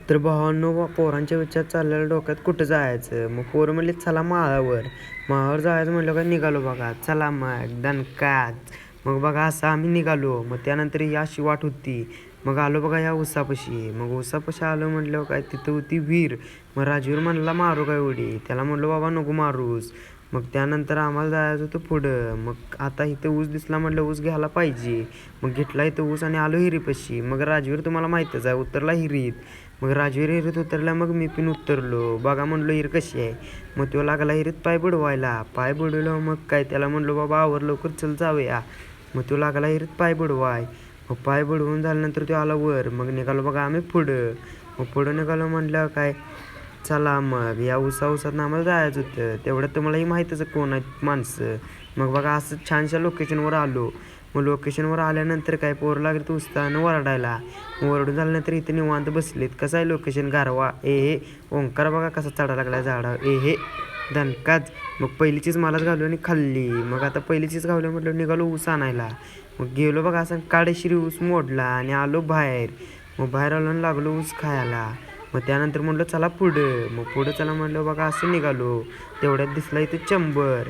तर भावांनो पोरांच्या विचार चाललेल्या डोक्यात कुठं जायचं. मग पोरं म्हणली चला माळावर जायचं म्हटलं का निघालो बघा. चला मग दणकाच. मग बघा असं आम्ही निघालो. मग त्यानंतर ही अशी वाट होती. मग आलो बघा ह्या उसापाशी. मग उसापाशी आलो म्हटलं काय तिथं होती विहीर. मग राजवीर म्हणला मारू काय उडी. त्याला म्हटलं बाबा नको मारूस. मग त्यानंतर आम्हाला जायचं होतं पुढं. मग आता इथं ऊस दिसला म्हटलं ऊस घ्यायला पाहिजे. मग घेतला इथं ऊस आणि आलो हिरीपाशी. मग राजवीर तुम्हाला माहीतच आहे उतरला हिरीत. मग राजवीर हिरीत उतरला. मग मी पण उतरलो. बघा म्हणलो हिर कशी आहे. मग तो लागला हिरीत पाय बुडवायला. पाय बुडवलं मग काय त्याला म्हणलो बाबा आवर लवकर चल जाऊया. मग तो लागला हिरीत पाय बुडवाय. मग पाय बुडवून झाल्यानंतर तो आला वर. मग निघालो बघा आम्ही पुढं. मग पुढं निघालो म्हटलं काय चला मग या उसात आम्हाला जायचं होतं. तेवढं तुम्हालाही माहीतच कोण आहेत माणसं. मग बघा असं छानशा लोकेशनवर आलो. मग लोकेशनवर आल्यानंतर काय पोरं लागले तर उत्साहानं वरडायला. ओरडून झाल्यानंतर इथं निवांत बसलेत. कसं आहे लोकेशन गारवा. हे ओंकार बघा कसा चढा लागला झाडावर. हे दणकाच. मग पहिली चीज मलाच घालू आणि खाल्ली. मग आता पहिली चीज घालू म्हटलं निघालो ऊस आणायला. मग गेलो बघा असं काळेशिरी ऊस मोडला आणि आलो बाहेर. मग बाहेर आलो आणि लागलो ऊस खायला. मग त्यानंतर म्हटलं चला पुढं. मग पुढं चला म्हटलं बघा असं निघालो. तेवढ्यात दिसला इथं चंबर.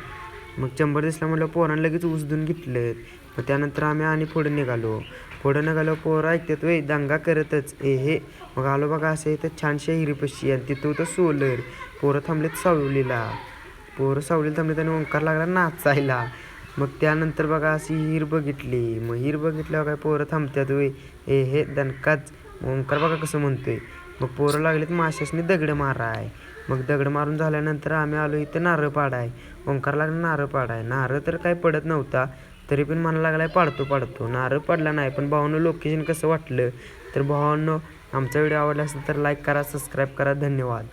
मग चंबर दिसला म्हटलं पोरांना लगेच ऊस धुवून घेतलं. मग त्यानंतर आम्ही आणि पुढं निघालो. पोरं ऐकतात वे दंगा करतच. हे मग आलो बघा असं इथं छानशा हिरीपाशी आणि तिथं होतं सोलर. पोरं थांबलेत सावलीला थांबलेत आणि ओंकार लागला नाचायला. मग त्यानंतर बघा अशी हिर बघितली. मग हिर बघितल्यावर काय पोरं थांबतात वे. हे दणकाच. ओंकार बघा कसं म्हणतोय. मग पोरं लागलेत माशासनी दगड माराय. मग दगड मारून झाल्यानंतर आम्ही आलो इथं नारळ पाडाय. ओंकार लागला नारळ पाडाय. नारळ तर काही पडत नव्हता. तरी पण मला लागलाय पाडतो. नारळ पडला नाही. पण भावांनो लोकेशन कसं वाटलं तर भावांनो आमचा व्हिडिओ आवडला असेल तर लाईक करा, सबस्क्राईब करा. धन्यवाद.